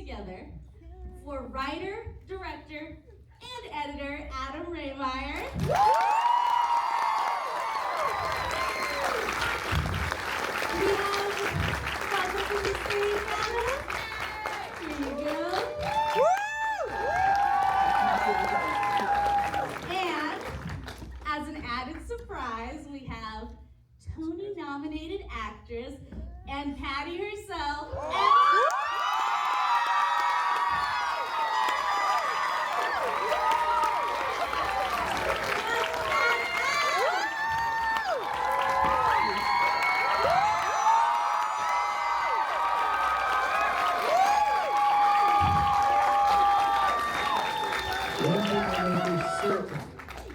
together for writer, director, and editor Adam Rehmeier. We have welcome to the stage, Adam. Here you go. And as an added surprise, we have Tony-nominated actress and Patty herself.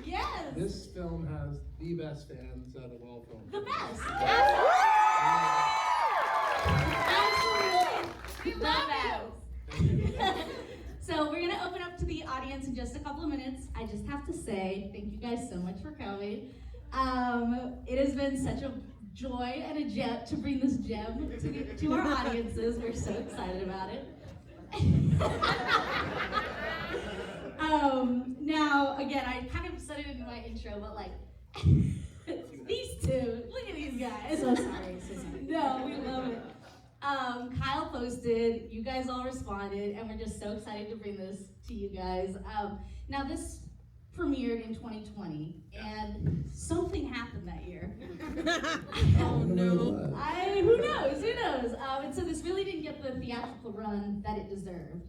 Yes. This film has the best fans out of all films. The best. Absolutely. The best. So we're gonna open up to the audience in just a couple of minutes. I just have to say, thank you guys so much for coming. It has been such a joy and a jet to bring this gem to our audiences. We're so excited about it. Now, again, I kind of said it in my intro, but like, these two, look at these guys. So sorry. No, we love it. Kyle posted, you guys all responded, and we're just so excited to bring this to you guys. Now, this premiered in 2020, and something happened that year. Oh no. Who knows? And so this really didn't get the theatrical run that it deserved.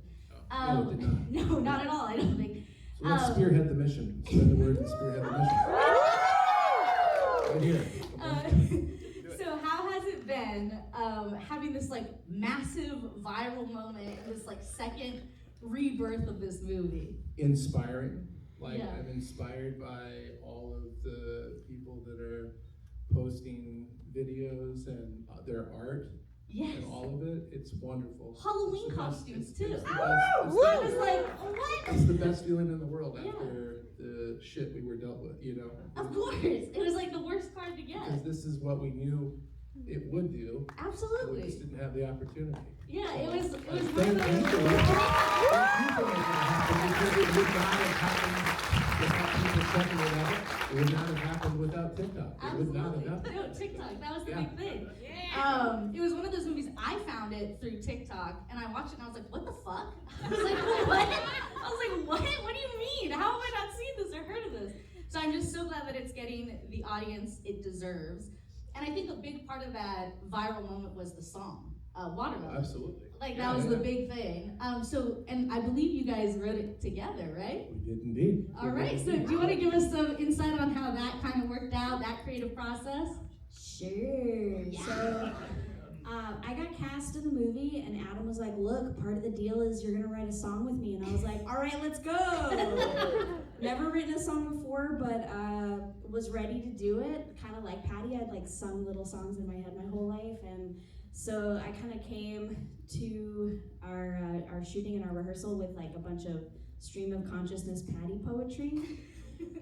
No, it did not. No, not at all, I don't think. So let's spearhead the mission. Spread the word and spearhead the mission. Right here. So how has it been having this like massive viral moment and this like second rebirth of this movie? Inspiring. Like, Yeah. I'm inspired by all of the people that are posting videos and their art. Yes. And all of it. It's wonderful. Halloween It's the best- costumes it's too. the best- I it's was the like, best- what? It's the best feeling in the world Yeah. after the shit we were dealt with, you know? Of course. It was like the worst card to Because get. this is what we knew it would do. We just Absolutely. didn't have the opportunity. Yeah, it was one of Thank you. those. Thank you for making it happen, because it would not have happened without people checking it out. It would not have happened without TikTok. It would not have Absolutely. happened. No, TikTok, that was the Yeah. big thing. It was one of those movies, I found it through TikTok, and I watched it and I was like, what the fuck? I was like, what? I was like, what? What do you mean? How have I not seen this or heard of this? So I'm just so glad that it's getting the audience it deserves. And I think a big part of that viral moment was the song, Watermelon. Absolutely. Like, that was the big thing. And I believe you guys wrote it together, right? We did indeed. All right, so do you want to give us some insight on how that kind of worked out, that creative process? Sure. Yeah. So I got cast in the movie, and Adam was like, look, part of the deal is you're gonna write a song with me. And I was like, all right, let's go. Never written a song before, but was ready to do it. Kind of like Patty, I'd like sung little songs in my head my whole life. And so I kind of came to our shooting and our rehearsal with like a bunch of stream of consciousness Patty poetry.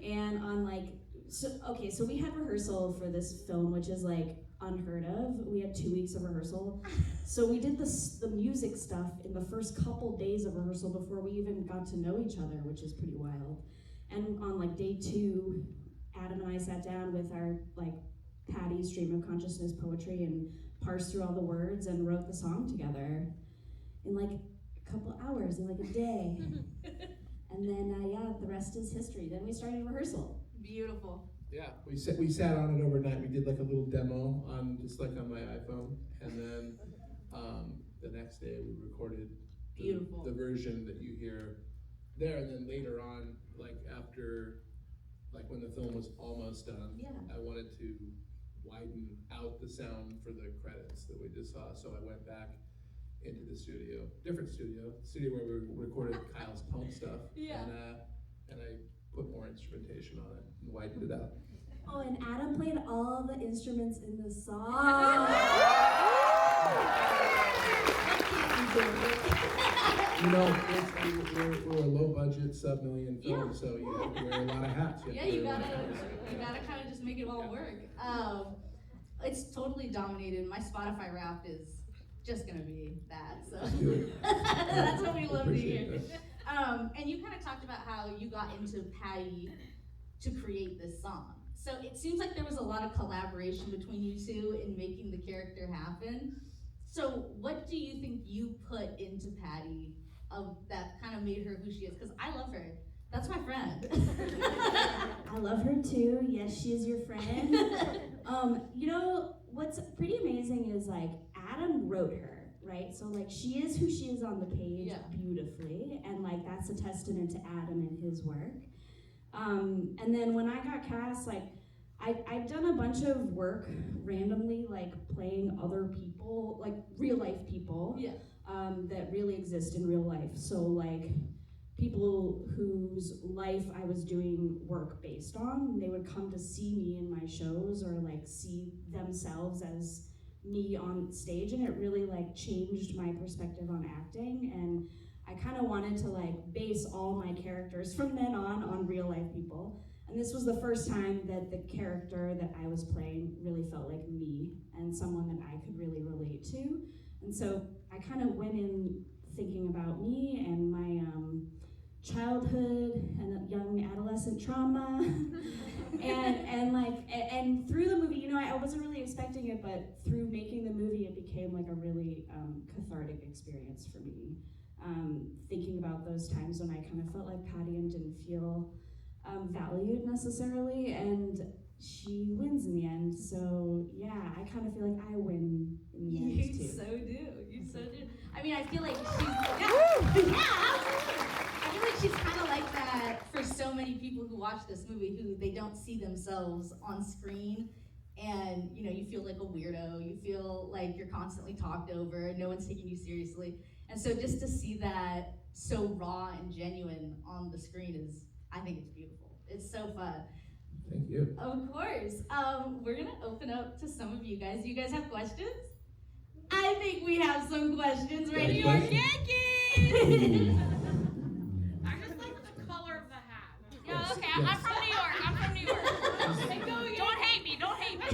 And on like, so we had rehearsal for this film, which is like unheard of. We had 2 weeks of rehearsal. So we did the music stuff in the first couple days of rehearsal before we even got to know each other, which is pretty wild. And on like day 2, Adam and I sat down with our like Patty stream of consciousness poetry and parsed through all the words and wrote the song together in like a couple hours, in like a day. And then, the rest is history. Then we started rehearsal. Beautiful. Yeah, we sat on it overnight. We did like a little demo on my iPhone, and then the next day we recorded Beautiful. the version that you hear there. And then later on, like after, like when the film was almost done, Yeah. I wanted to widen out the sound for the credits that we just saw. So I went back into the studio, different studio where we recorded Kyle's punk stuff. Yeah. And I put more instrumentation on it and widened it out. Oh, and Adam played all the instruments in the song. You know, we're a low budget sub-million film, so you have to wear a lot of hats. Yeah, you gotta kind of just make it all work. It's totally dominated. My Spotify Wrapped is just gonna be that. So. Let's do it. That's what we love to hear. Appreciate that. And you kind of talked about how you got into Patty to create this song. So it seems like there was a lot of collaboration between you two in making the character happen. So what do you think you put into Patty that kind of made her who she is? Because I love her. That's my friend. I love her too. Yes, she is your friend. You know, what's pretty amazing is like Adam wrote her, right? So like she is who she is on the page beautifully, and like that's a testament to Adam and his work. And then when I got cast, like I'd done a bunch of work randomly, like playing other people, like real life people that really exist in real life. So like people whose life I was doing work based on, they would come to see me in my shows or like see themselves as me on stage, and it really like changed my perspective on acting. And I kind of wanted to like base all my characters from then on real life people. And this was the first time that the character that I was playing really felt like me and someone that I could really relate to. And so I kind of went in thinking about me and my childhood and young adolescent trauma. and through the movie, you know, I wasn't really expecting it, but through making the movie, it became like a really cathartic experience for me. Thinking about those times when I kind of felt like Patty and didn't feel valued necessarily, and she wins in the end. So yeah, I kind of feel like I win in the end too. You so do. I mean, I feel like she's absolutely. I feel like she's kind of like that for so many people who watch this movie who they don't see themselves on screen, and you know, you feel like a weirdo. You feel like you're constantly talked over. No one's taking you seriously. And so just to see that so raw and genuine on the screen is, I think it's beautiful. It's so fun. Thank you. Of course. We're gonna open up to some of you guys. Do you guys have questions? I think we have some questions. Right, New York Yankees! I just like the color of the hat. Yes, Okay, yes. I'm from New York. Hey, don't hate me.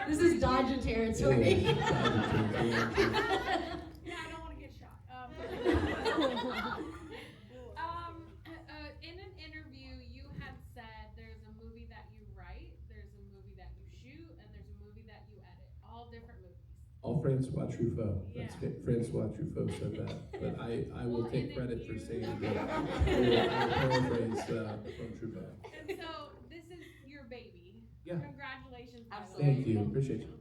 This is Dodger territory. Yeah, I don't want to get shot. In an interview, you had said there's a movie that you write, there's a movie that you shoot, and there's a movie that you edit. All different movies. All Francois Truffaut. Yeah. That's Francois Truffaut said that, but I will Well, take and credit if for you- saying that. I paraphrase from Truffaut. And so this is your baby. Yeah. Congratulations. By the Absolutely. way. Thank you. Appreciate you.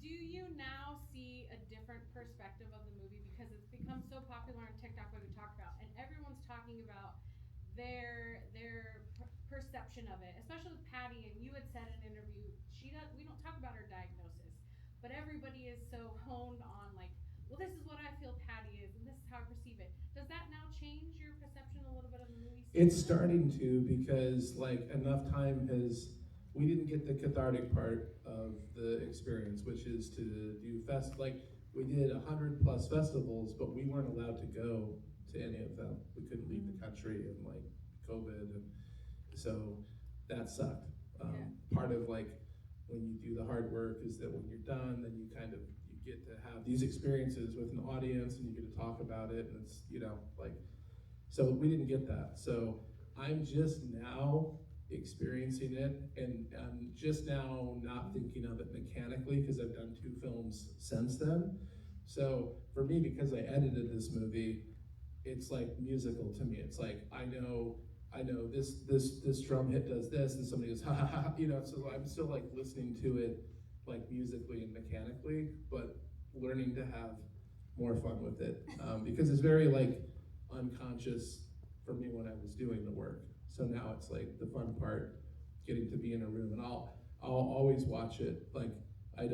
Do you now see a different perspective of the movie because it's become so popular on TikTok, what we talked about, and everyone's talking about their perception of it, especially with Patty. And you had said in an interview, we don't talk about her diagnosis, but everybody is so honed on like, well, this is what I feel Patty is, and this is how I perceive it. Does that now change your perception a little bit of the movie? It's starting to, because like enough time we didn't get the cathartic part of the experience, which is to do we did 100+ festivals, but we weren't allowed to go to any of them. We couldn't leave the country and like COVID, and so that sucked. Part of like when you do the hard work is that when you're done, then you get to have these experiences with an audience, and you get to talk about it, and it's, you know, like, so we didn't get that. So I'm just now experiencing it, and I'm just now not thinking of it mechanically because I've done 2 films since then. So for me, because I edited this movie, it's like musical to me. It's like I know this drum hit does this, and somebody goes ha ha ha, you know. So I'm still like listening to it like musically and mechanically, but learning to have more fun with it because it's very like unconscious for me when I was doing the work. So now it's like the fun part, getting to be in a room, and I'll always watch it. Like I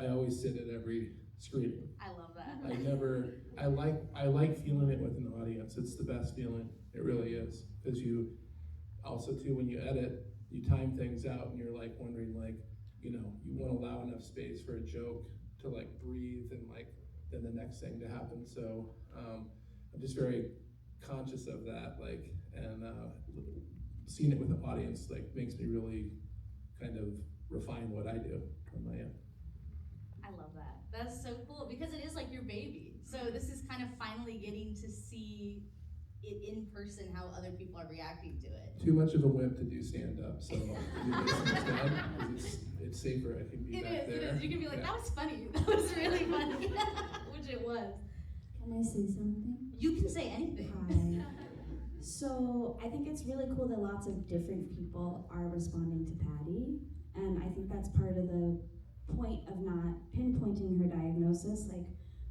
always sit at every screening. I love that. I like feeling it with an audience. It's the best feeling. It really is. Because you also too, when you edit, you time things out, and you're like wondering, like, you know, you want to allow enough space for a joke to like breathe, and like then the next thing to happen. So I'm just very conscious of that, like, and seeing it with the audience like makes me really kind of refine what I do on my end. I love that. That's so cool because it is like your baby. So but this is kind of finally getting to see it in person, how other people are reacting to it. Too much of a wimp to do stand-up, so do this instead, 'cause it's safer. I can be back there. It is. You can be like, that was funny. That was really funny, which it was. Can I say something? You can say anything. Hi. So I think it's really cool that lots of different people are responding to Patty, and I think that's part of the point of not pinpointing her diagnosis. Like,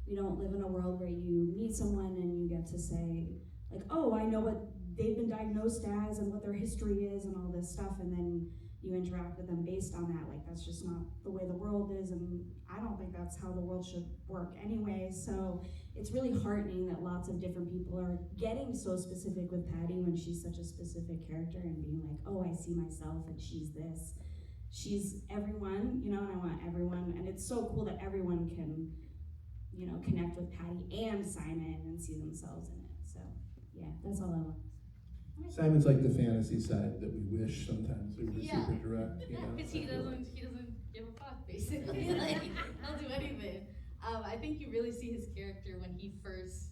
we don't live in a world where you meet someone and you get to say, like, oh, I know what they've been diagnosed as and what their history is and all this stuff, and then you interact with them based on that. Like, that's just not the way the world is, and I don't think that's how the world should work anyway. So it's really heartening that lots of different people are getting so specific with Patty when she's such a specific character and being like, oh, I see myself and she's this. She's everyone, you know, and I want everyone. And it's so cool that everyone can, you know, connect with Patty and Simon and see themselves in it. So yeah, that's all I want. Simon's like the fantasy side that we wish sometimes we were super direct. You know? Because he doesn't give a fuck, basically. Like, he'll do anything. I think you really see his character when he first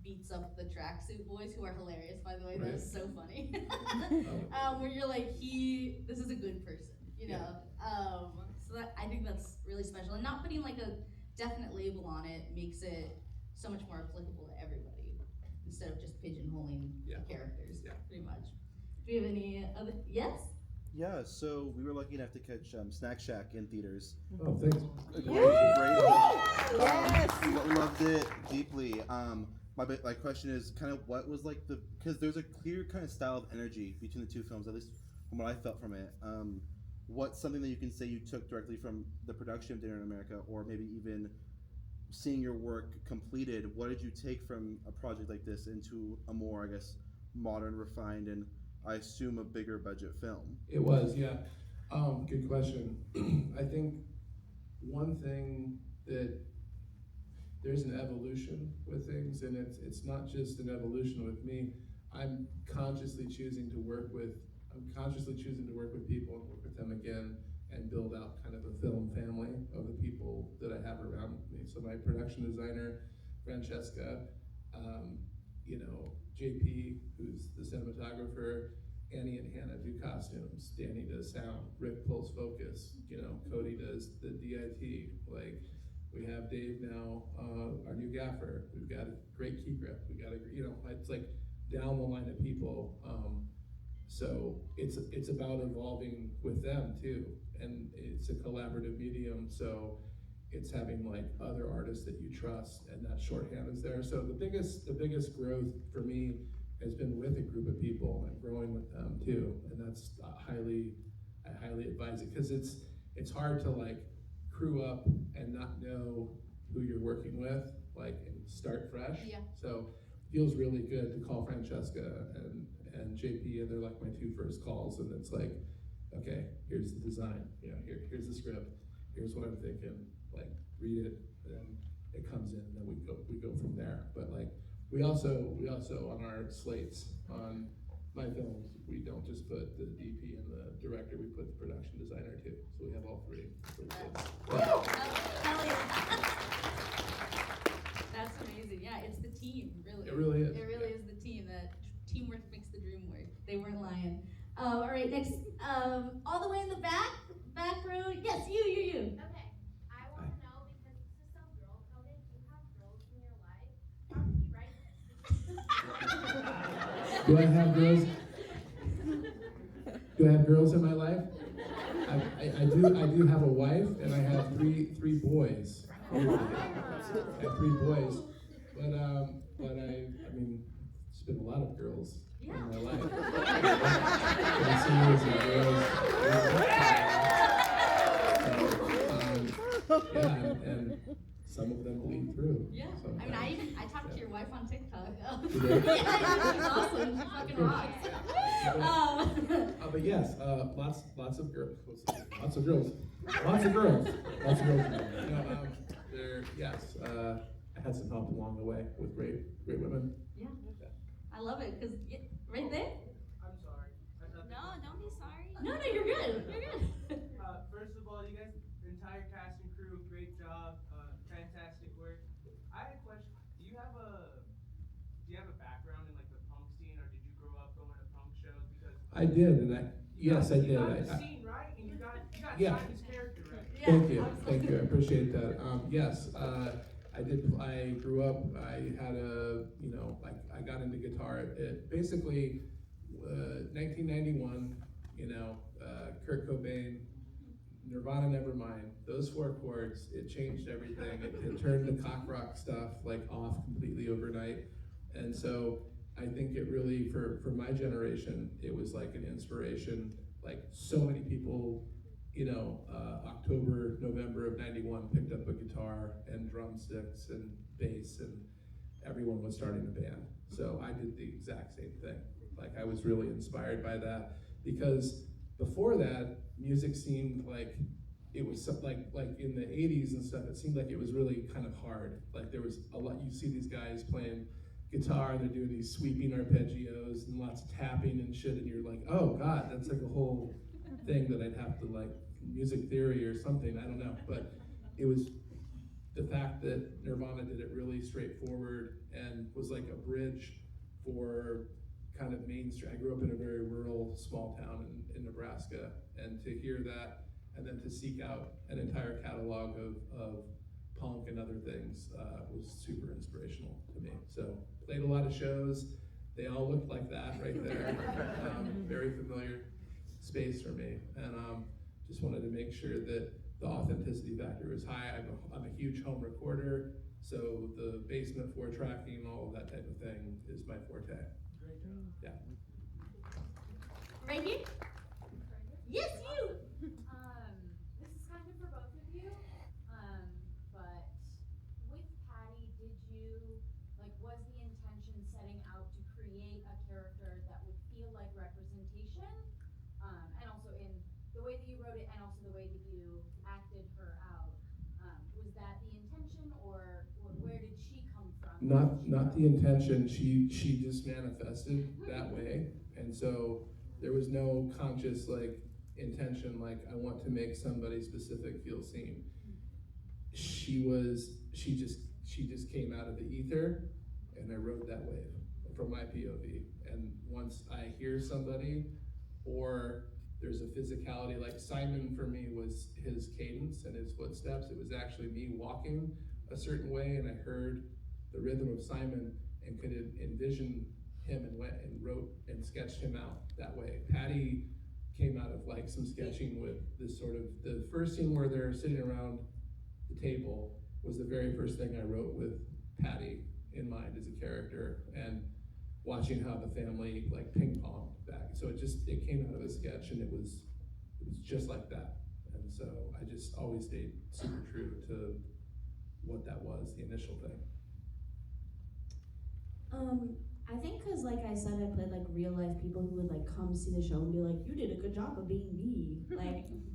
beats up the tracksuit boys, who are hilarious, by the way. That was so funny. Where you're like, this is a good person, you know? So that, I think that's really special. And not putting like a definite label on it makes it so much more applicable to everybody, instead of just pigeonholing characters, pretty much. Do we have any other, yes? Yeah, so we were lucky enough to catch Snack Shack in theaters. Oh, thanks. Great. Yes! We loved it deeply. My question is kind of what was like because there's a clear kind of style of energy between the two films, at least from what I felt from it. What's something that you can say you took directly from the production of Dinner in America, or maybe even seeing your work completed? What did you take from a project like this into a more, I guess, modern, refined, and I assume a bigger budget film? It was, yeah. Good question. I think one thing that there's an evolution with things, and it's not just an evolution with me. I'm consciously choosing to work with people and work with them again and build out kind of a film family of the people that I have around me. So my production designer, Francesca, JP, who's the cinematographer, Annie and Hannah do costumes, Danny does sound, Rick pulls focus, Cody does the DIT, like we have Dave now, our new gaffer, we've got a great key grip, we got it's like down the line of people. So it's about evolving with them too, and it's a collaborative medium, so it's having like other artists that you trust, and that shorthand is there. So the biggest growth for me has been with a group of people and growing with them too, and that's I highly advise it, because it's hard to like crew up and not know who you're working with, like, and start fresh. Yeah. So it feels really good to call Francesca and JP, and they're like my two first calls, and it's like, okay, here's the design, here's the script, here's what I'm thinking, like read it, and it comes in, and then we go from there. But like we also on our slates on my films, we don't just put the DP and the director, we put the production designer too. So we have all three. Hell yeah. That's amazing. Yeah, it's the team, really. It really is. It really is the team. That teamwork makes the dream work. They weren't lying. All right, next, all the way in the back row. Yes, you. Okay, I want to know, because this is so girl coded, do you have girls in your life? How did you write this? Do I have girls? Do I have girls in my life? I do have a wife, and I have three boys. I have 3 boys, but I mean, it's been a lot of girls in my life. Seniors and girls. And some of them bleed through. Yeah. Sometimes. I mean, I talked to your wife on TikTok. Today? Yeah, she's awesome. She fucking rocks. But yes, lots of girls. Lots of girls. Yes, I had some help along the way with great women. Yeah. I love it, because right there. I'm sorry. No, don't be sorry. No, you're good. You're good. First of all, you guys, the entire cast and crew, great job, fantastic work. I had a question. Do you have I did, and yes, I did. You got the scene right, and you got Yeah. Simon's character right. Thank you, I appreciate that. Yes, I did, I grew up, I had I got into guitar at basically 1991, Kurt Cobain, Nirvana Nevermind, those 4 chords, it changed everything. It turned the cock rock stuff off completely overnight. And so I think it really, for my generation, it was like an inspiration. So many people, October, November of 91 picked up a guitar and drumsticks and bass, and everyone was starting a band. So I did the exact same thing. I was really inspired by that, because before that, music seemed like it was like in the 80s and stuff, it seemed like it was really kind of hard. There was a lot, you see these guys playing guitar and they're doing these sweeping arpeggios and lots of tapping and shit, and you're like, oh God, that's like a whole thing that I'd have to music theory or something, I don't know. But it was the fact that Nirvana did it really straightforward and was like a bridge for kind of mainstream. I grew up in a very rural, small town in Nebraska, and to hear that, and then to seek out an entire catalog of punk and other things was super inspirational to me. So played a lot of shows. They all looked like that right there. Very familiar space for me, and just wanted to make sure that the authenticity factor is high. I'm a huge home recorder, so the basement 4-tracking, all of that type of thing is my forte. Great job. Yeah. Right here? Yes, you! This is kind of for both of you. But with Patty, did you, was the intention setting out to create a character that would feel like representation? And also in the way that you wrote it, and also the way that you acted her out. Was that the intention, or where did she come from? Not the intention. She just manifested that way, and so there was no conscious intention I want to make somebody specific feel seen. She just came out of the ether, and I rode that wave from my POV. And once I hear somebody, or there's a physicality, Simon for me was his cadence and his footsteps. It was actually me walking a certain way, and I heard the rhythm of Simon and could envision him, and went and wrote and sketched him out that way. Patty came out of some sketching with this sort of, the first scene where they're sitting around the table was the very first thing I wrote with Patty in mind as a character, and watching how the family ping ponged back. So it came out of a sketch, and it was just like that. And so I just always stayed super true to what that was, the initial thing. I think because, I said, I played real life people who would come see the show and be like, you did a good job of being me.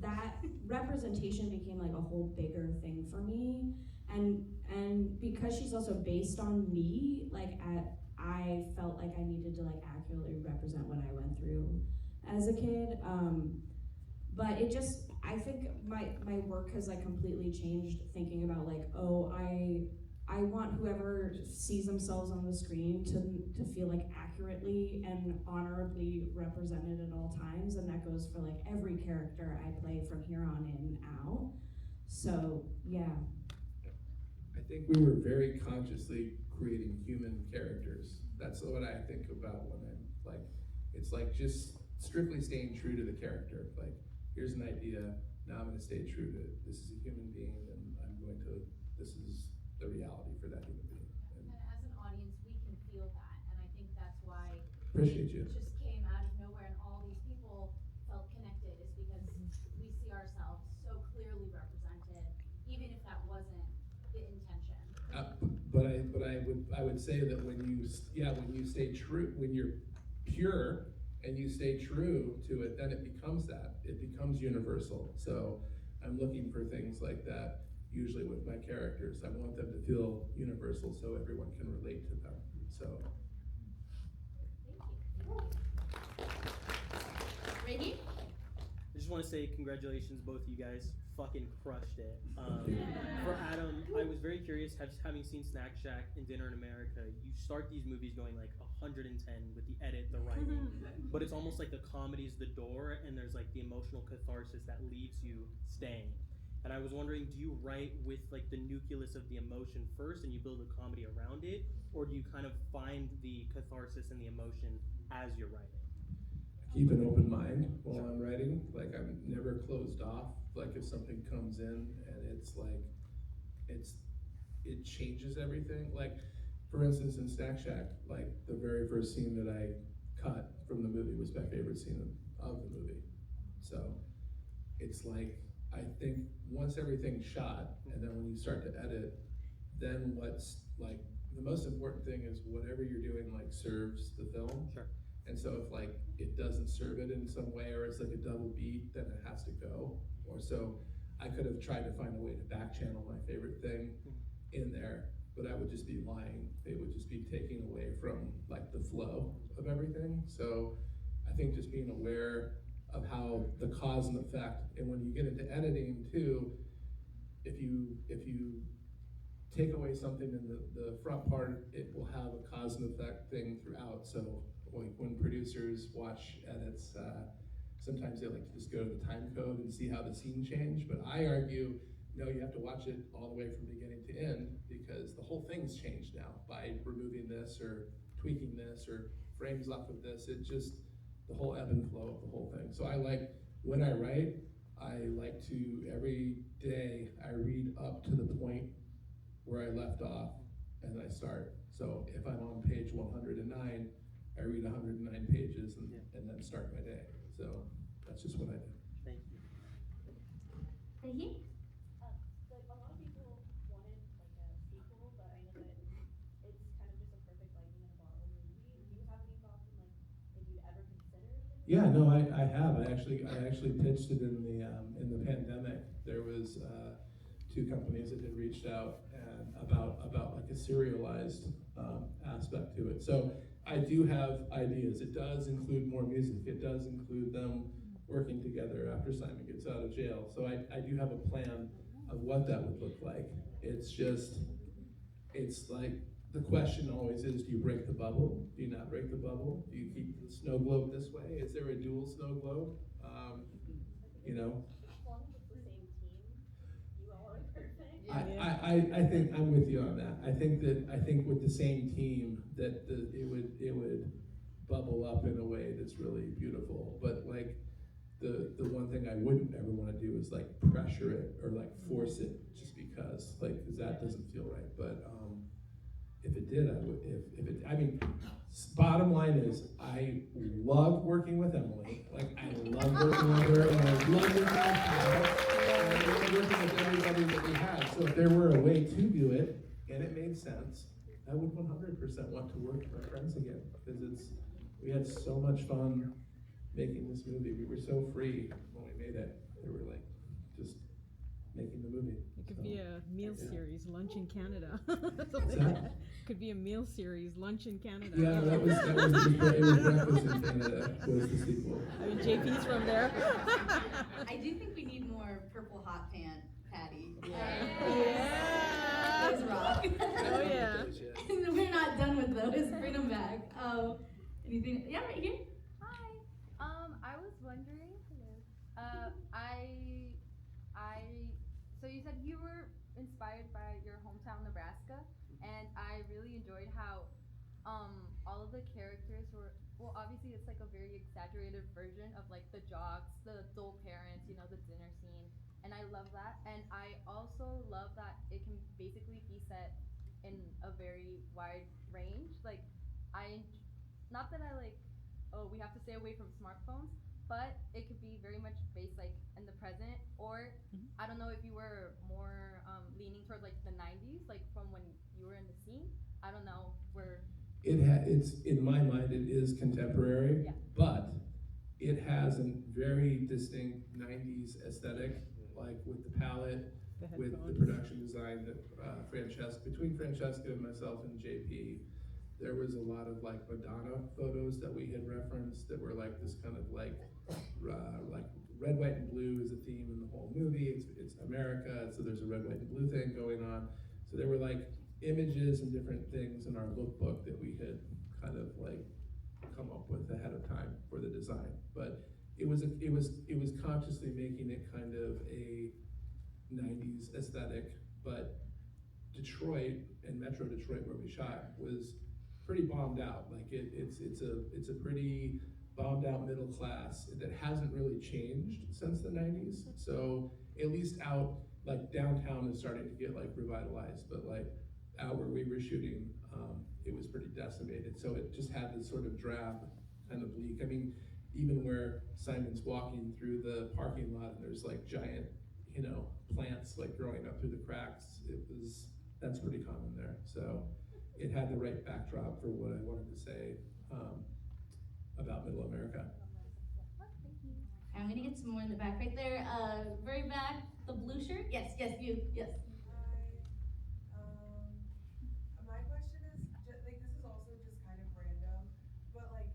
That representation became a whole bigger thing for me, and because she's also based on me, I felt like I needed to accurately represent what I went through as a kid. But it just, I think my work has completely changed, thinking about I want whoever sees themselves on the screen to feel accurately and honorably represented at all times, and that goes for every character I play from here on in out. So yeah. I think we were very consciously creating human characters. That's what I think about when I'm it's just strictly staying true to the character. Here's an idea, now I'm gonna stay true to it. This is a human being, and this is the reality for that human being. And as an audience, we can feel that, and I think that's why Appreciate you. it just came out of nowhere, and all these people felt connected, is because we see ourselves so clearly represented, even if that wasn't the intention. But I would say that when you stay true, when you're pure and you stay true to it, then it becomes universal. So I'm looking for things like that. Usually with my characters, I want them to feel universal so everyone can relate to them. So. Ready? I just want to say congratulations, both of you guys. Fucking crushed it. For Adam, I was very curious, having seen Snack Shack and Dinner in America, you start these movies going like 110 with the edit, the writing, but it's almost like the comedy's the door, and there's like the emotional catharsis that leaves you staying. And I was wondering, do you write with like the nucleus of the emotion first and you build a comedy around it, or do you kind of find the catharsis and the emotion as you're writing? Keep an open mind while I'm writing. Like, I'm never closed off. Like, if something comes in and it's like, it changes everything. Like, for instance, in Snack Shack, like the very first scene that I cut from the movie was my favorite scene of the movie. So it's like, I think once everything's shot, and then when you start to edit, then what's like, the most important thing is whatever you're doing like serves the film. Sure. And so if like it doesn't serve it in some way, or it's like a double beat, then it has to go. Or so I could have tried to find a way to back channel my favorite thing in there, but I would just be lying. It would just be taking away from like the flow of everything. So I think just being aware of how the cause and effect, and when you get into editing too, if you take away something in the front part, it will have a cause and effect thing throughout. So like when producers watch edits, sometimes they like to just go to the time code and see how the scene changed. But I argue, no, you have to watch it all the way from beginning to end, because the whole thing's changed now by removing this or tweaking this or frames off of this. It just, the whole ebb and flow of the whole thing. So I like, when I write, I like to, every day, I read up to the point where I left off and I start. So if I'm on page 109, I read 109 pages and then start my day. So that's just what I do. Thank you. Thank you. Like a lot of people wanted like a sequel, but I know that it's kind of just a perfect lightning in a bottle movie. Do you have any thoughts on like if you'd ever consider it? Yeah, no, I have. I actually pitched it in the pandemic. There was two companies that had reached out and about like a serialized aspect to it. So I do have ideas. It does include more music. It does include them working together after Simon gets out of jail. So I do have a plan of what that would look like. It's just, it's like, the question always is, do you break the bubble? Do you not break the bubble? Do you keep the snow globe this way? Is there a dual snow globe? You know? As long as it's the same team, you all are perfect. I think I'm with you on that. I think with the same team that it would bubble up in a way that's really beautiful. But like the one thing I wouldn't ever want to do is like pressure it or like force it just because that doesn't feel right. But if it did, I would. I mean, bottom line is, I love working with Emily. Like, I love working with her, and I love working with Kyle, and I love working with everybody that we had. So if there were a way to do it, and it made sense, I would 100% want to work with my friends again, because we had so much fun making this movie. We were so free when we made it. We were like, just making the movie. It could be a meal series, Lunch in Canada. That? Could be a meal series, Lunch in Canada. Yeah, that was it was Breakfast in Canada was the sequel. I mean, JP's from there. I do think we need more purple hot pant Patty. Yeah. Those rock. Oh yeah. And we're not done with those. Bring them back. Anything? Yeah, right here. Hi. I was wondering. So you said you were inspired by your hometown, Nebraska, and I really enjoyed how all of the characters were. Well, obviously it's like a very exaggerated version of like the jocks, the dull parents, you know, the dinner scene, and I love that. And I also love that it can basically be set in a very wide range. Like, not that I like, oh, we have to stay away from smartphones, but it could be very much based like in the present, or I don't know if you were more leaning towards like the 90s, like from when you were in the scene. I don't know where. It's in my mind it is contemporary, Yeah. but it has a very distinct 90s aesthetic, like with the palette, with the production design that between Francesca and myself and JP, there was a lot of like Madonna photos that we had referenced that were like this kind of like red, white, and blue is a theme in the whole movie. It's America, so there's a red, white, and blue thing going on. So there were like images and different things in our lookbook that we had kind of like come up with ahead of time for the design. But it was consciously making it kind of a 90s aesthetic, but Detroit and Metro Detroit, where we shot, was pretty bombed out. Like it's a pretty bombed out middle class that hasn't really changed since the 90s. So at least out like downtown is starting to get like revitalized, but like out where we were shooting, it was pretty decimated. So it just had this sort of drab, kind of bleak. I mean, even where Simon's walking through the parking lot and there's like giant, plants like growing up through the cracks, that's pretty common there. So it had the right backdrop for what I wanted to say about Middle America. I'm gonna get some more in the back right there. Very back, the blue shirt. Yes, you. Yes. My question is, just, like, this is also just kind of random, but like,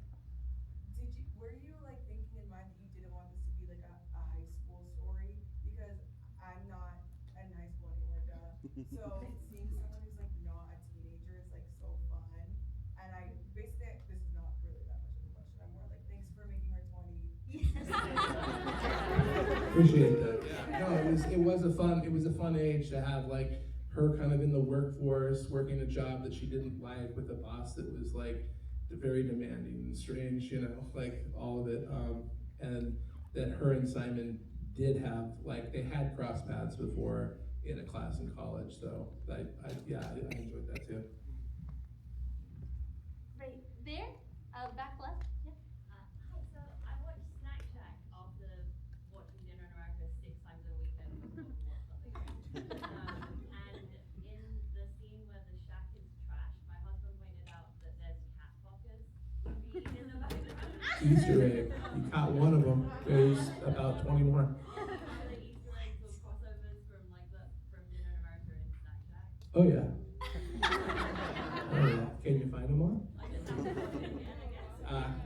were you like thinking in mind that you didn't want this to be like a high school story? Because I'm not in high school anymore, so seeing someone who's like not a teenager is like so fun. And I basically, this is not really that much of a question. I'm more like, thanks for making her 20. Appreciate that. Yeah. No, it was a fun age to have like her kind of in the workforce, working a job that she didn't like with a boss that was like very demanding and strange, like all of it. And that her and Simon did have, like, they had cross paths before in a class in college, so I enjoyed that too. Right there, back left. Yeah. Hi, so I watch Snack Shack after watching Dinner in America 6 times a weekend. And in the scene where the shack is trashed, my husband pointed out that there's cat pockets in the background. Easter egg. You caught one of them. There's about 20 more. The Easter eggs or crossovers from Dinner in America and Snack Shack. Oh yeah. Oh yeah. Can you find them all?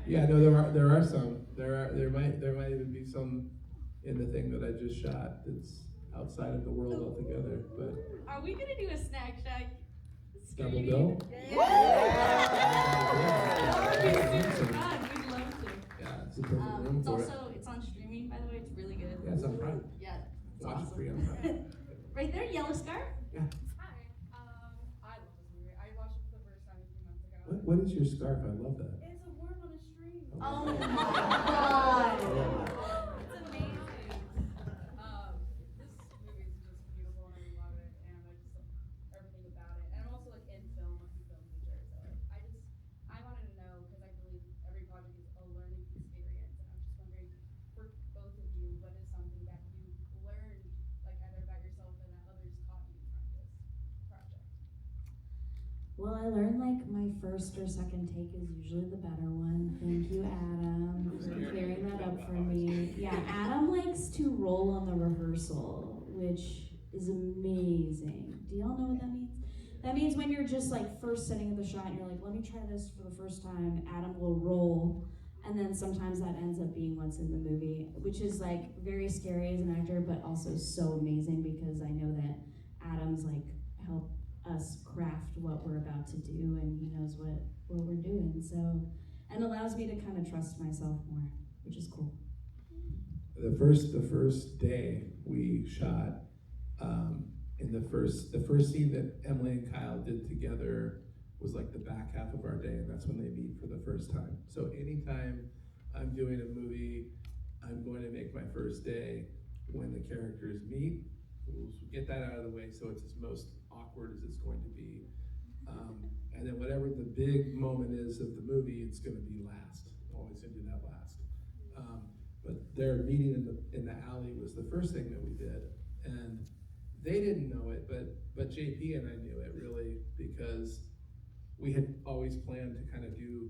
Yeah, no, there are some. There might even be some in the thing that I just shot that's outside of the world altogether. But Are we gonna do a Snack Shack? double bill? Yeah. We'd love to. Yeah, it's a perfect room for it. It's on streaming, by the way. It's really good. Yeah, it's on Prime. Yeah, it's Watch awesome. it free on Prime. Right there, yellow scarf. Yeah. Hi, I love this movie. I watched it for the first time a few months ago. What is your scarf? I love that. It's a worm on a string. Oh my god. It's amazing. This movie is just beautiful and I love it, and I just love everything about it. And I'm also like in film, I'm a film teacher, so I wanted to know, because I believe every project is a learning experience, and I'm just wondering, for both of you, what is something that you learned, like either about yourself and that others taught you from this project? Well, I learned like my first or second take is usually the better one. Thank you, Adam, for clearing that up for me. Yeah, Adam likes to roll on the rehearsal, which is amazing. Do y'all know what that means? That means when you're just like first sitting in the shot and you're like, let me try this for the first time, Adam will roll. And then sometimes that ends up being what's in the movie, which is like very scary as an actor, but also so amazing because I know that Adam's like helped us craft what we're about to do, and he knows what we're doing, so, and allows me to kind of trust myself more, which is cool. The first day we shot, in the first scene that Emily and Kyle did together was like the back half of our day, and that's when they meet for the first time. So anytime I'm doing a movie, I'm going to make my first day when the characters meet. We'll get that out of the way so it's as most awkward as it's going to be. And then whatever the big moment is of the movie, it's going to be last. Always going to do that last. But their meeting in the alley was the first thing that we did, and they didn't know it, but JP and I knew it really, because we had always planned to kind of do.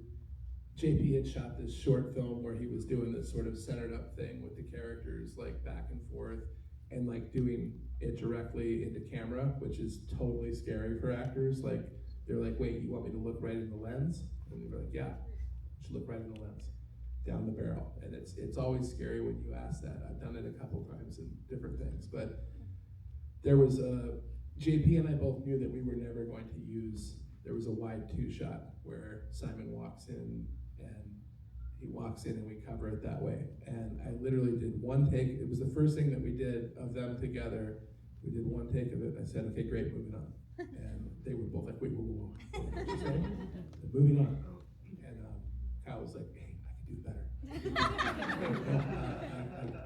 JP had shot this short film where he was doing this sort of centered up thing with the characters, like back and forth, and like doing it directly into camera, which is totally scary for actors. Like, they're like, wait, you want me to look right in the lens? And we're like, yeah, you should look right in the lens. down the barrel. And it's always scary when you ask that. I've done it a couple times in different things, but there was JP and I both knew that we were never going to use, there was a wide 2 shot where Simon walks in and he walks in and we cover it that way. And I literally did one take. It was the first thing that we did of them together. We did one take of it. I said, okay, great, moving on. And they were both like, wait, whoa, whoa, whoa. What did you say? Moving on. And Kyle was like, hey, I can do better.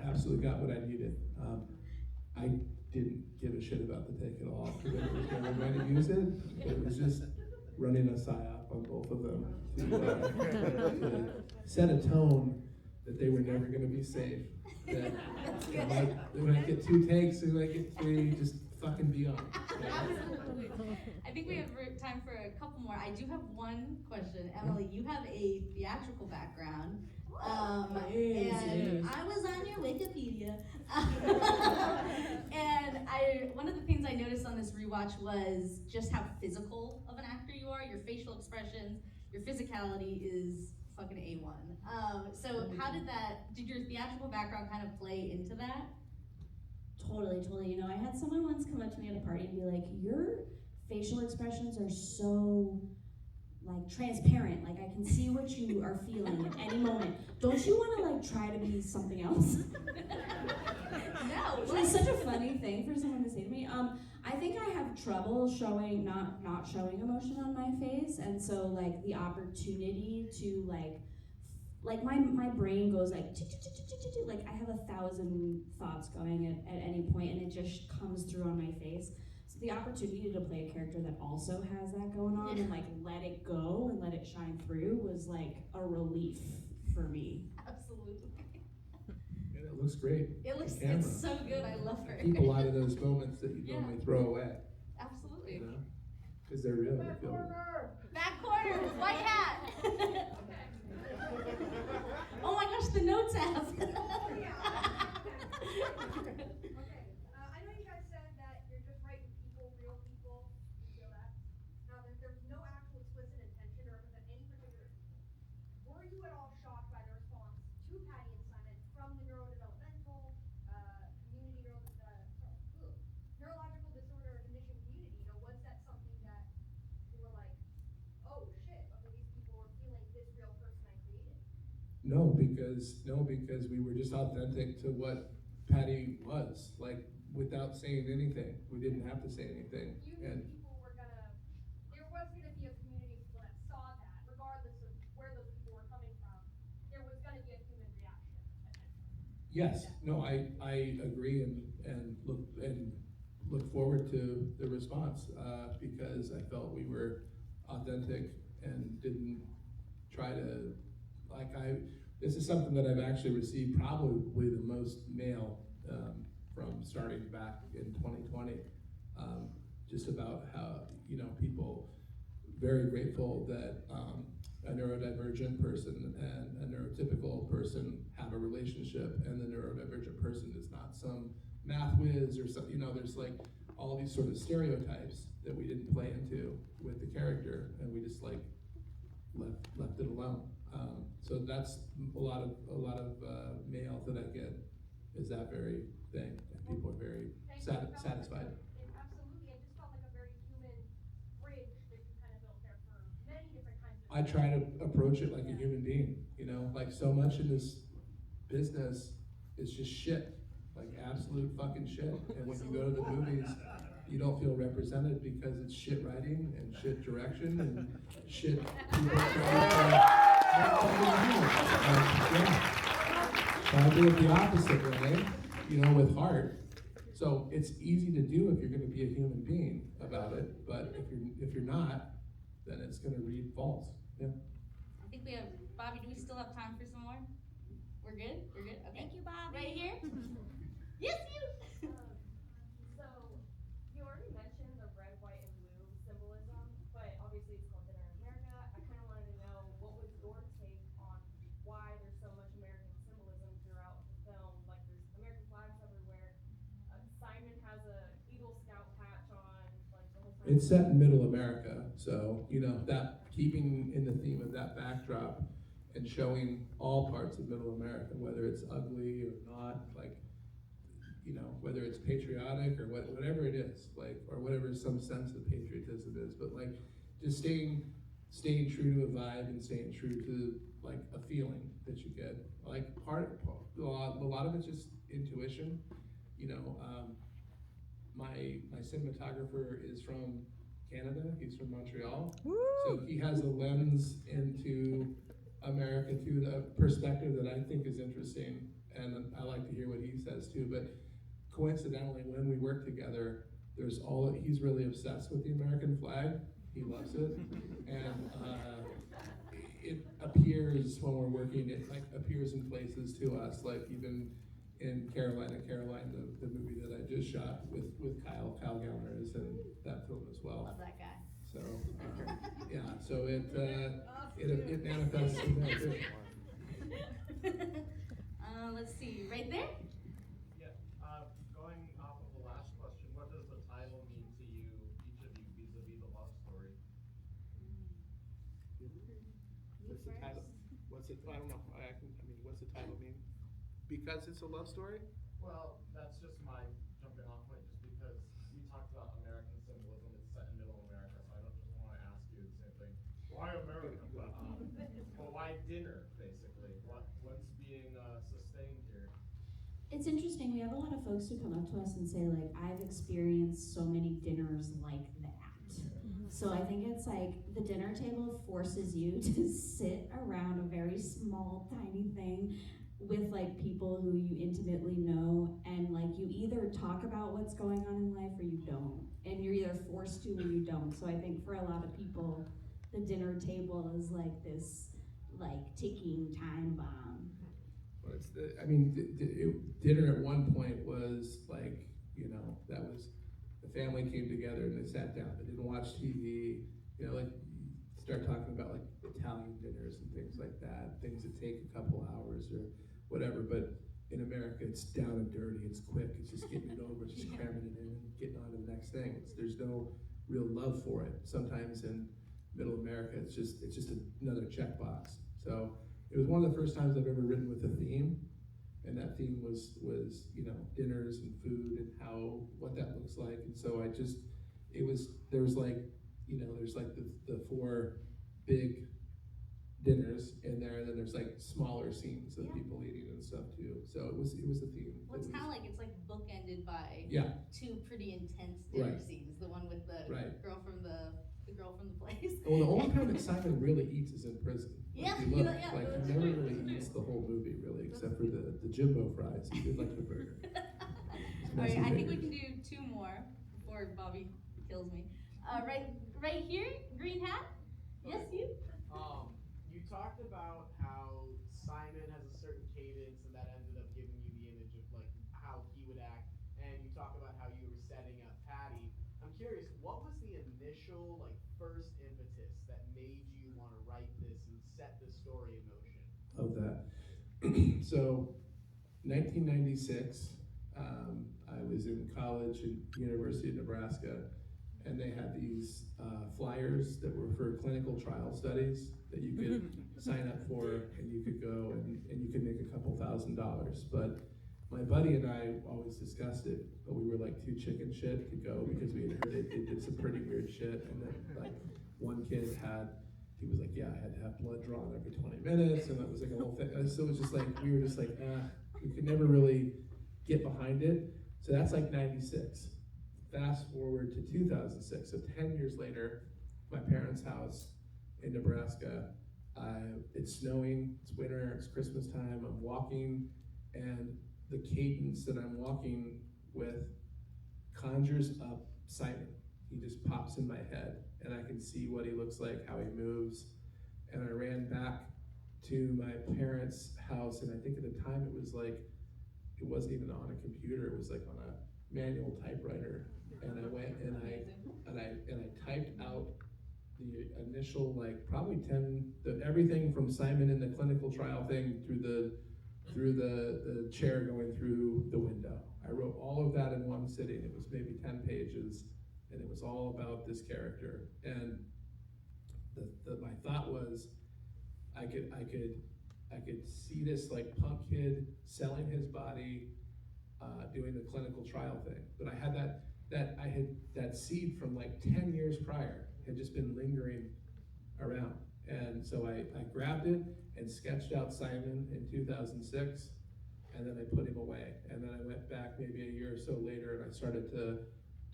I absolutely got what I needed. I didn't give a shit about the take at all because I was never going to use it. It was just running a psyop on both of them to set a tone that they were never going to be safe. That they might get 2 takes, they might get 3, just fucking be on. Absolutely. I think we have time for a couple more. I do have one question. Emily, you have a theatrical background. And I was on your Wikipedia. And one of the things I noticed on this rewatch was just how physical of an actor you are. Your facial expressions, your physicality is fucking A1. So how did your theatrical background kind of play into that? Totally. You know, I had someone once come up to me at a party and be like, your facial expressions are so like transparent, like I can see what you are feeling at any moment. Don't you want to like try to be something else? No. Which is such a funny thing for someone to say to me. I think I have trouble showing not showing emotion on my face, and so like the opportunity to like my brain goes like I have 1,000 thoughts going at any point, and it just comes through on my face. So the opportunity to play a character that also has that going on and like let it go and let it shine through was like a relief for me. Absolutely. And it looks great. It's so good. I love her. Keep a lot of those moments that you normally throw away. Absolutely. You know? Because they're real. Back corner! Back corner, white hat. Oh my gosh, the notes app. Okay, I know you guys said that you're just writing people, real people. You feel that? Now, there's no actual explicit intention to represent any particular people. Were you at all shocked by the response to Patty and Simon from the neurological disorder condition community? You know, was that something that you were like, oh shit, okay, these people were feeling this real person I created? No, because we were just authentic to what Patty was, like without saying anything. We didn't have to say anything. You knew people were there was gonna be a community of people that saw that, regardless of where those people were coming from. There was gonna be a human reaction. Yes, no, I agree and look forward to the response because I felt we were authentic and didn't try to this is something that I've actually received probably the most mail from starting back in 2020, just about how, you know, people very grateful that a neurodivergent person and a neurotypical person have a relationship, and the neurodivergent person is not some math whiz or something, you know, there's like all these sort of stereotypes that we didn't play into with the character, and we just like left it alone. So that's a lot of mail that I get is that very thing, and people are very satisfied. Absolutely, it just felt like a very human bridge that you kind of built there for many different kinds of. I try to approach it like a human being, you know, like so much in this business is just shit, like absolute fucking shit. And when you go to the movies, you don't feel represented because it's shit writing and shit direction and shit people trying to So I do it the opposite way, you know, with heart. So it's easy to do if you're going to be a human being about it, but if you're not, then it's going to read false. Yeah. I think we have Bobby. Do we still have time for some more? We're good. We're good. Okay. Thank you, Bobby. Right here. Yes, you. So, you already mentioned the red, white, and blue symbolism, but obviously it's called Dinner in America. I kind of wanted to know what was your take on why there's so much American symbolism throughout the film. Like there's American flags everywhere. Simon has a Eagle Scout patch on, like the whole time. It's set in middle America, so, you know, that keeping in the theme of that backdrop and showing all parts of Middle America, whether it's ugly or not, like, you know, whether it's patriotic or whatever it is, like, or whatever some sense of patriotism is, but like, just staying true to a vibe and staying true to like a feeling that you get. Like a lot of it's just intuition. You know, my cinematographer is from Canada. He's from Montreal, so he has a lens into America through the perspective that I think is interesting, and I like to hear what he says too. But coincidentally, when we work together, he's really obsessed with the American flag. He loves it, and it appears when we're working. It like appears in places to us, like even in Caroline, the movie that I just shot with Kyle Gallner is in that film as well. Love that guy. So yeah, so it manifests in there too. Let's see, right there. Yeah, going off of the last question, what does the title mean to you, each of you, vis-a-vis the love story? What's the title? I don't know. What's the title mean? Because it's a love story? Well, that's just my jumping off point, just because we talked about American symbolism, it's set in Middle America, so I don't just want to ask you the same thing. Why America? But why dinner, basically? What's being sustained here? It's interesting. We have a lot of folks who come up to us and say, like, I've experienced so many dinners like that. So I think it's like the dinner table forces you to sit around a very small, tiny thing with like people who you intimately know, and like you either talk about what's going on in life or you don't, and you're either forced to or you don't. So I think for a lot of people, the dinner table is like this like ticking time bomb. Well, dinner at one point was like, you know, that was, the family came together and they sat down. They didn't watch TV. You know, like you start talking about like Italian dinners and things like that, things that take a couple hours or whatever. But in America, it's down and dirty. It's quick. It's just getting it over. It's just cramming it in and getting on to the next thing. There's no real love for it. Sometimes in Middle America, it's just another checkbox. So it was one of the first times I've ever written with a theme, and that theme was you know, dinners and food and what that looks like. And so there's like the four big dinners in there, and then there's like smaller scenes of people eating and stuff too. So it was a theme. Well, it's kind of like it's like bookended by two pretty intense dinner scenes. The one with the girl from the place. Well, the only time that Simon really eats is in prison. Yeah, he never really eats the whole movie really, except for the Jimbo fries. He did like the burger. All right, I think we can do two more before Bobby kills me. Right here, green hat. Yes, you. You talked about how Simon has a certain cadence, and that ended up giving you the image of like how he would act. And you talk about how you were setting up Patty. I'm curious, what was the initial like first impetus that made you want to write this and set this story in motion? Of that. So, 1996, I was in college at University of Nebraska, and they had these flyers that were for clinical trial studies that you could sign up for, and you could go and you could make a couple $1,000. But my buddy and I always discussed it, but we were like too chicken shit to go because we had heard they did some pretty weird shit. And then like one kid he was like, yeah, I had to have blood drawn every 20 minutes, and that was like a whole thing. So it was just like, we were just like, we could never really get behind it. So that's like 96. Fast forward to 2006, so 10 years later, my parents' house in Nebraska, it's snowing, it's winter, it's Christmas time, I'm walking, and the cadence that I'm walking with conjures up Simon. He just pops in my head, and I can see what he looks like, how he moves, and I ran back to my parents' house, and I think at the time it wasn't even on a computer, it was like on a manual typewriter. And I went and I typed out the initial probably everything from Simon in the clinical trial thing through the chair going through the window. I wrote all of that in one sitting. It was maybe 10 pages, and it was all about this character. And my thought was, I could see this like punk kid selling his body, doing the clinical trial thing. But I had that seed from like 10 years prior, had just been lingering around. And so I grabbed it and sketched out Simon in 2006, and then I put him away. And then I went back maybe a year or so later, and I started to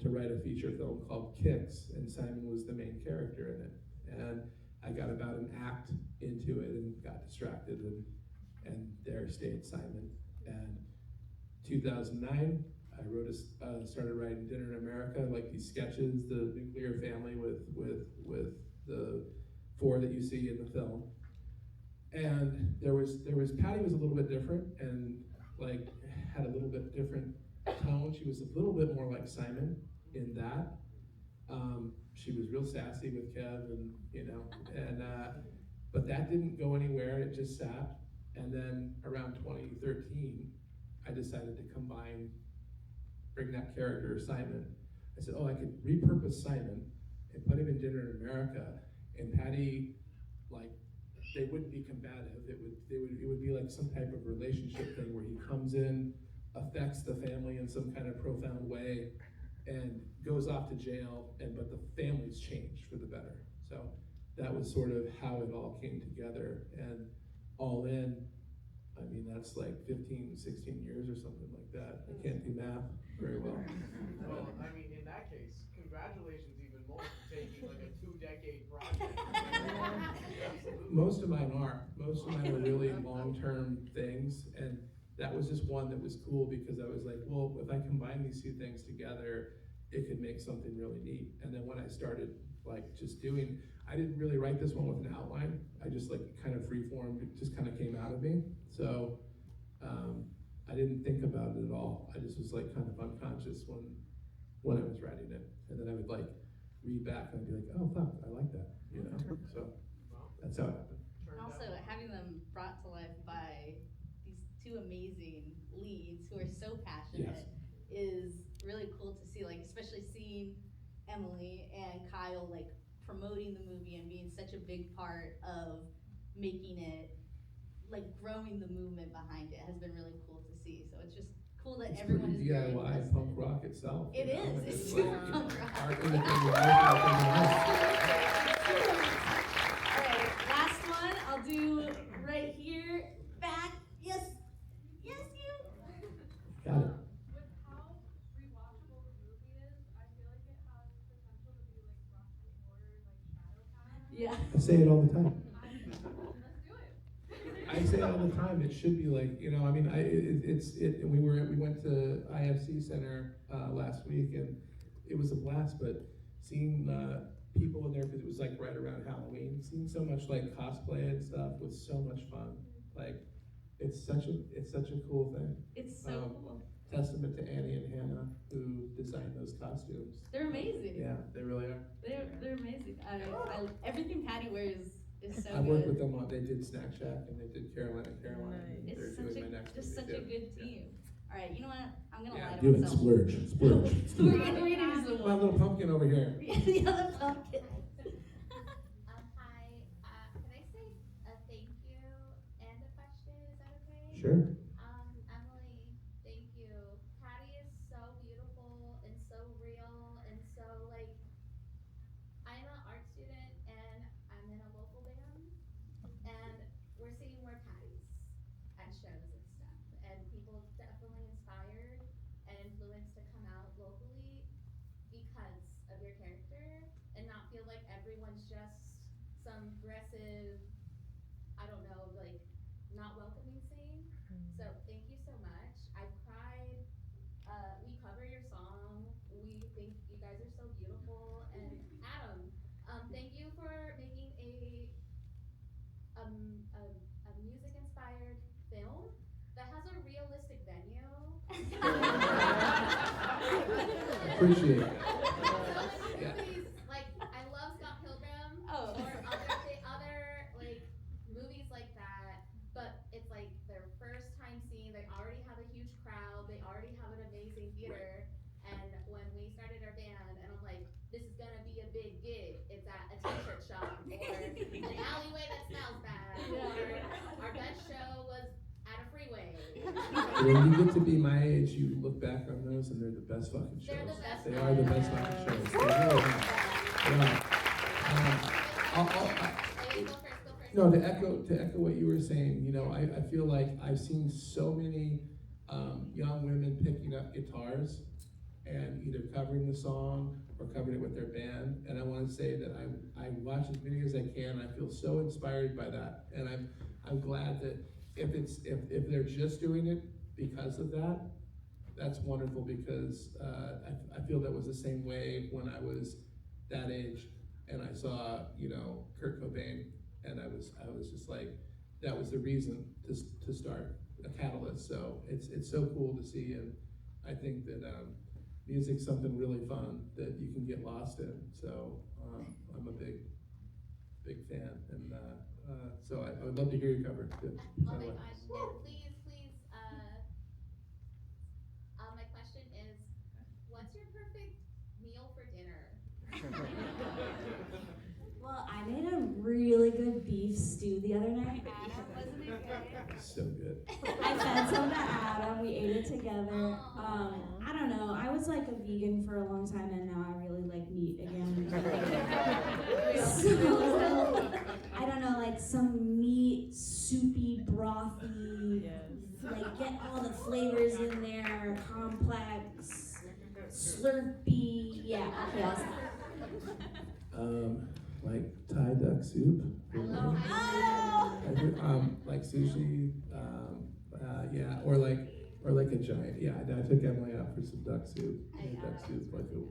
write a feature film called Kicks, and Simon was the main character in it. And I got about an act into it and got distracted, and there stayed Simon. And 2009, I started writing Dinner in America, like these sketches, the nuclear family with the 4 that you see in the film. And there was Patty was a little bit different and like had a little bit different tone. She was a little bit more like Simon in that. She was real sassy with Kev, and but that didn't go anywhere. It just sat. And then around 2013, I decided to bring that character Simon. I said, I could repurpose Simon and put him in Dinner in America, and Patty, like, they wouldn't be combative. It would be like some type of relationship thing where he comes in, affects the family in some kind of profound way, and goes off to jail, but the family's changed for the better. So that was sort of how it all came together. And all in, I mean, that's like 15, 16 years or something like that. I can't do math very well. Well, I mean, in that case, congratulations even more for taking like a 2-decade project. Absolutely. Most of mine are really long-term things, and that was just one that was cool because I was like, well, if I combine these 2 things together, it could make something really neat. And then when I started like I didn't really write this one with an outline. I just like kind of freeformed, it just kind of came out of me. So I didn't think about it at all. I just was like kind of unconscious when I was writing it. And then I would like read back and I'd be like, oh fuck, I like that, So that's how it happened. And also having them brought to life by these 2 amazing leads who are so passionate is really cool to see, like especially seeing Emily and Kyle like promoting the movie and being such a big part of making it, like growing the movement behind it has been really cool to see. So it's just cool that everyone is very DIY invested. punk rock itself. It is. It's It's super like, punk rock. art in the house. All right, last one. I'll do right here, back. Yes, you. Got it. With how rewatchable the movie is, I feel like it has potential to be like Rocky Horror, like Shadow Time. Yeah. I say it all the time. Let's do it. I say it all the time. It should be like, I mean, we went to IFC Center last week, and it was a blast. But seeing people in there, because it was like right around Halloween, seeing so much like cosplay and stuff was so much fun. Like, it's such a cool thing. It's so cool. Testament to Annie and Hannah who designed those costumes. They're amazing. Yeah, they really are. They're amazing. Everything Patty wears is so I good. worked with them on. They did Snack Shack and they did Carolina. Nice. They're It's doing my next just movie such a too. good team. All right, you know what? I'm gonna lie to Do it. myself. Splurge. We're gonna read it as the My little pumpkin over here. the other pumpkin. Hi, can I say a thank you and a question? Is that okay? Sure. Emily, thank you. Patty is so beautiful and so real and so like, I'm an art student and I'm in a local band, and we're seeing more Patties at shows and stuff, and people definitely inspired and influenced to come out locally because of your character and not feel like everyone's just some aggressive, I don't know, like not welcoming scene. So thank you so much. I've cried. We cover your song. We think you guys are so beautiful. And Adam, thank you for making a music inspired film that has a realistic venue. Appreciate it. Yeah. Movies, like I love Scott Pilgrim Oh. or other like movies like that, but it's like their first time seeing. They already have a huge crowd. They already have an amazing theater. And when we started our band, and I'm like, this is gonna be a big gig. It's at a t-shirt shop or an alleyway that smells bad. when you get to be my age, you look back on those and they're the best fucking shows. They're the best They are the best fucking shows. They really are. They are. No, to echo what you were saying, you know, I feel like I've seen so many young women picking up guitars and either covering the song or covering it with their band. And I want to say that I watch as many as I can. I feel so inspired by that, and I'm glad that if they're just doing it because of that, that's wonderful, because I feel that was the same way when I was that age and I saw, you know, Kurt Cobain, and I was just like, that was the reason to start, a catalyst. So it's so cool to see, and I think that music's something really fun that you can get lost in. So I'm a big fan, and so I would love to hear you cover it too. Oh my gosh, and please, my question is, what's your perfect meal for dinner? Well, I made a really good beef stew the other night. Wasn't it good? So good. I fed some to Adam. We ate it together. I don't know. I was like a vegan for a long time, and now I really like meat again. So I don't know, like some meat, soupy, brothy. Like get all the flavors in there. Complex, slurpy. Yeah. Okay. I'll stop. Like Thai duck soup. I do, like sushi, yeah, or like a giant. Yeah, I took Emily out for some duck soup. Duck soup like a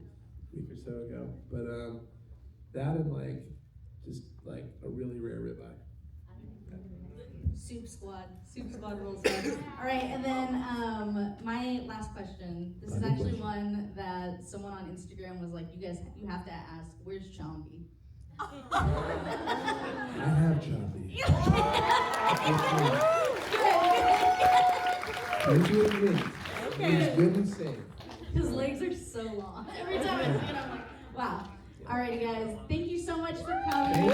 week or so ago. But that and like just like a really rare ribeye. Soup squad rules. All right, and then my last question. This is actually one that someone on Instagram was like, you have to ask, where's Chomby? I have Choppy. He's good and safe. His legs are so long. Every time I see it, I'm like, wow. Alrighty, guys. Thank you so much for coming.